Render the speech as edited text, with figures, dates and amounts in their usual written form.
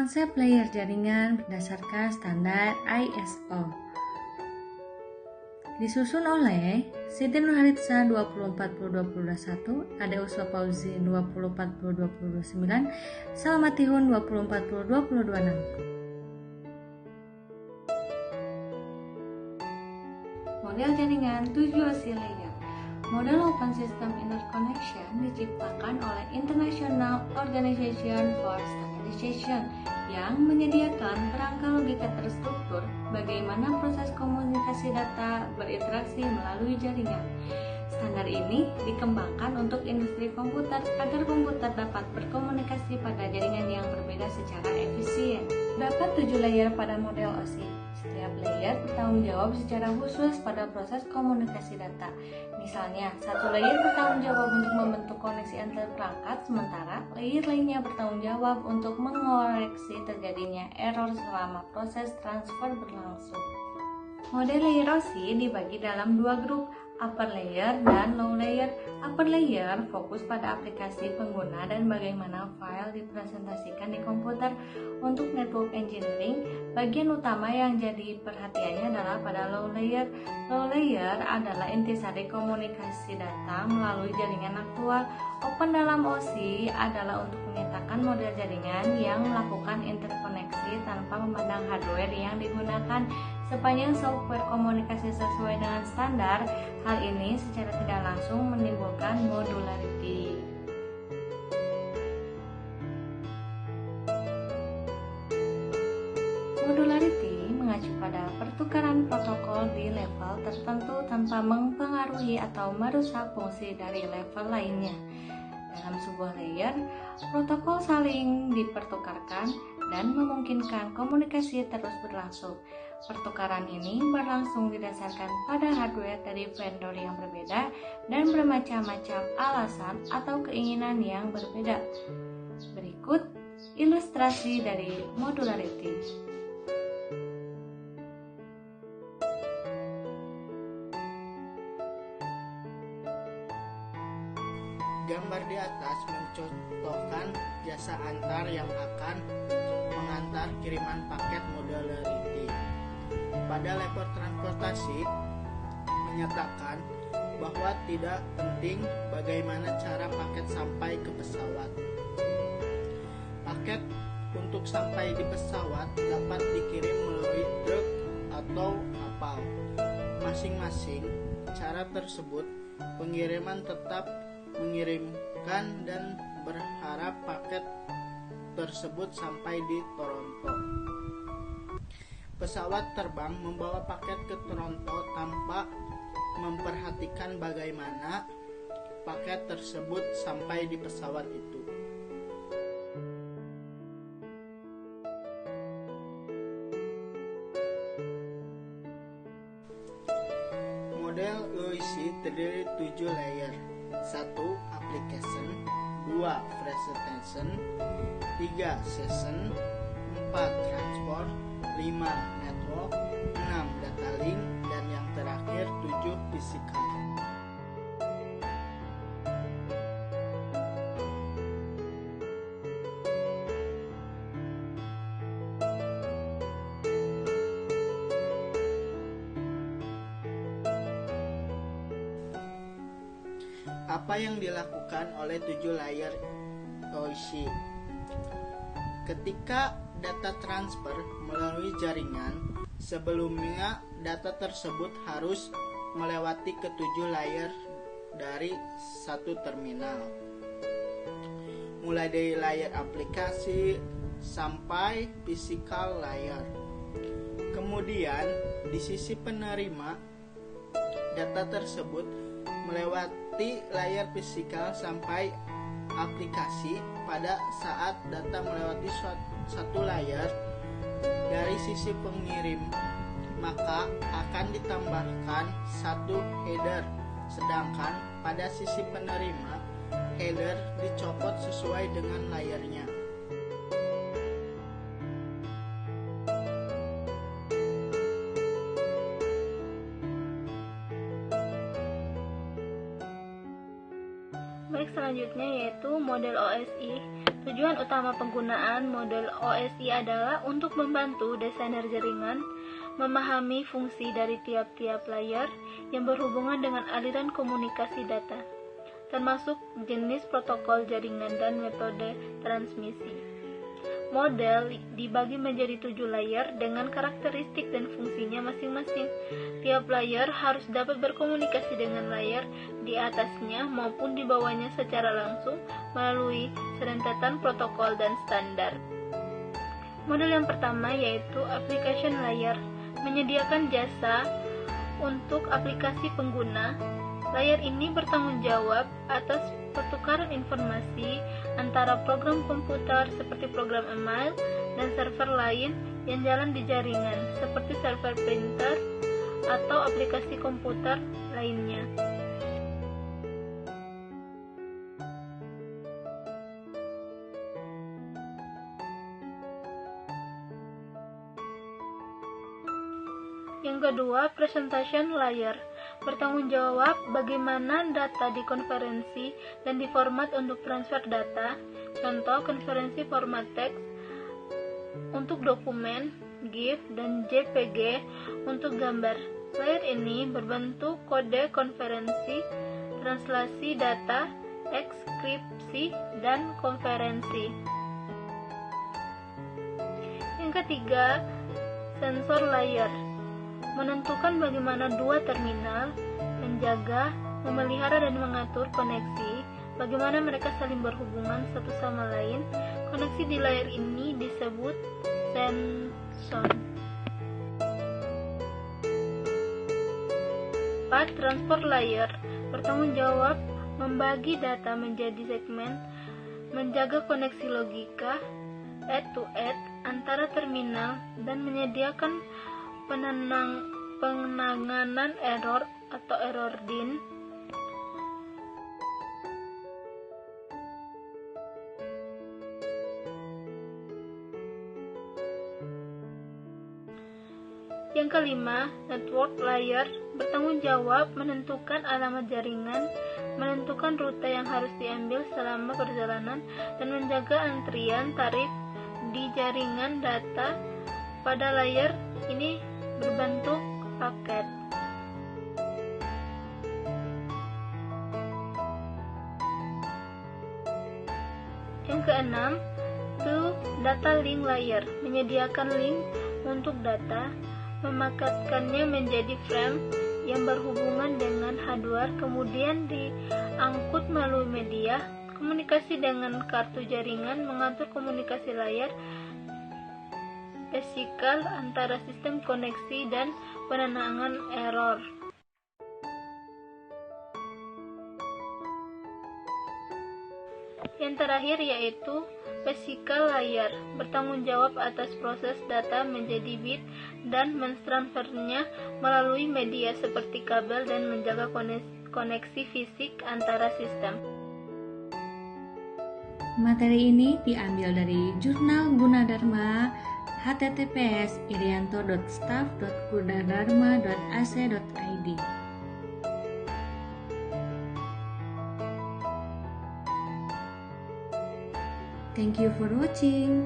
Konsep layer jaringan berdasarkan standar ISO. Disusun oleh Siti Nurhalitza 2040-2021, Ade Uswa Fauzi 2040-2029, Salma Tihun 2040-2026. Model jaringan 7 OSI layer. Model Open System Interconnection diciptakan oleh International Organization for Standardization yang menyediakan kerangka logika terstruktur bagaimana proses komunikasi data berinteraksi melalui jaringan. Standar ini dikembangkan untuk industri komputer agar komputer dapat berkomunikasi pada jaringan yang berbeda secara efisien. Dapat 7 layer pada model OSI. Setiap layer bertanggung jawab secara khusus pada proses komunikasi data. Misalnya, satu layer bertanggung jawab untuk membentuk koneksi antar perangkat, sementara layer lainnya bertanggung jawab untuk mengoreksi terjadinya error selama proses transfer berlangsung. Model layer OSI dibagi dalam 2 grup, upper layer dan low layer. Upper layer fokus pada aplikasi pengguna dan bagaimana file dipresentasikan di komputer. Untuk network engineering, bagian utama yang jadi perhatiannya adalah pada low layer. Low layer adalah intisari komunikasi data melalui jaringan aktual. Open dalam OSI adalah untuk menyatakan model jaringan yang melakukan interkoneksi tanpa memandang hardware yang digunakan. Sepanjang software komunikasi sesuai dengan standar, hal ini secara tidak langsung menimbulkan modularity. Modularity mengacu pada pertukaran protokol di level tertentu tanpa mempengaruhi atau merusak fungsi dari level lainnya. Dalam sebuah layer, protokol saling dipertukarkan dan memungkinkan komunikasi terus berlangsung. Pertukaran ini berlangsung didasarkan pada hardware dari vendor yang berbeda dan bermacam-macam alasan atau keinginan yang berbeda. Berikut ilustrasi dari modularity. Gambar di atas mencontohkan jasa antar yang akan mengantar kiriman paket modularity. Pada level transportasi menyatakan bahwa tidak penting bagaimana cara paket sampai ke pesawat. Paket untuk sampai di pesawat dapat dikirim melalui truk atau kapal. Masing-masing cara tersebut pengiriman tetap mengirimkan dan berharap paket tersebut sampai di Toronto. Pesawat terbang membawa paket ke Toronto tanpa memperhatikan bagaimana paket tersebut sampai di pesawat itu. Model OSI terdiri 7 layer. 1. Application, 2. Presentation, 3. Session, 4. Transport, 5. Network, 6. Data link, dan yang terakhir 7. Physical. Apa yang dilakukan oleh 7 layer OSI? Ketika data transfer melalui jaringan, sebelumnya data tersebut harus melewati ke-7 layer dari satu terminal. Mulai dari layer aplikasi sampai physical layer. Kemudian di sisi penerima, data tersebut melewati layar fisikal sampai aplikasi. Pada saat data melewati satu layar dari sisi pengirim, maka akan ditambahkan satu header, sedangkan pada sisi penerima, header dicopot sesuai dengan layarnya. Baik, selanjutnya yaitu model OSI. Tujuan utama penggunaan model OSI adalah untuk membantu desainer jaringan memahami fungsi dari tiap-tiap layer yang berhubungan dengan aliran komunikasi data, termasuk jenis protokol jaringan dan metode transmisi. Model dibagi menjadi 7 layer dengan karakteristik dan fungsinya masing-masing. Tiap layer harus dapat berkomunikasi dengan layer di atasnya maupun di bawahnya secara langsung melalui serentetan protokol dan standar. Model yang pertama yaitu application layer, menyediakan jasa untuk aplikasi pengguna. Layer ini bertanggung jawab atas pertukaran informasi antara program komputer seperti program email dan server lain yang jalan di jaringan, seperti server printer atau aplikasi komputer lainnya. Yang kedua, presentation layer, bertanggung jawab bagaimana data dikonferensi dan diformat untuk transfer data. Contoh, konferensi format teks untuk dokumen, GIF, dan JPG untuk gambar. Layer ini berbentuk kode konferensi, translasi data, ekskripsi, dan konferensi. Yang ketiga, sensor layer, menentukan bagaimana dua terminal, menjaga, memelihara dan mengatur koneksi, bagaimana mereka saling berhubungan satu sama lain. Koneksi di layer ini disebut sensor. 4. Transport layer, bertanggung jawab membagi data menjadi segmen, menjaga koneksi logika end-to-end antara terminal, dan menyediakan penanganan error atau error DIN. Yang kelima, network layer, bertanggung jawab menentukan alamat jaringan, menentukan rute yang harus diambil selama perjalanan, dan menjaga antrian tarif di jaringan data. Pada layer ini berbentuk paket. Yang keenam, data link layer, menyediakan link untuk data, memakatkannya menjadi frame yang berhubungan dengan hardware, kemudian diangkut melalui media, komunikasi dengan kartu jaringan, mengatur komunikasi layar fisikal antara sistem koneksi, dan penanganan error. Yang terakhir yaitu physical layer, bertanggung jawab atas proses data menjadi bit dan mentransfernya melalui media seperti kabel dan menjaga koneksi fisik antara sistem. Materi ini diambil dari Jurnal Gunadarma https://irianto.staff.gunadarma.ac.id. Thank you for watching.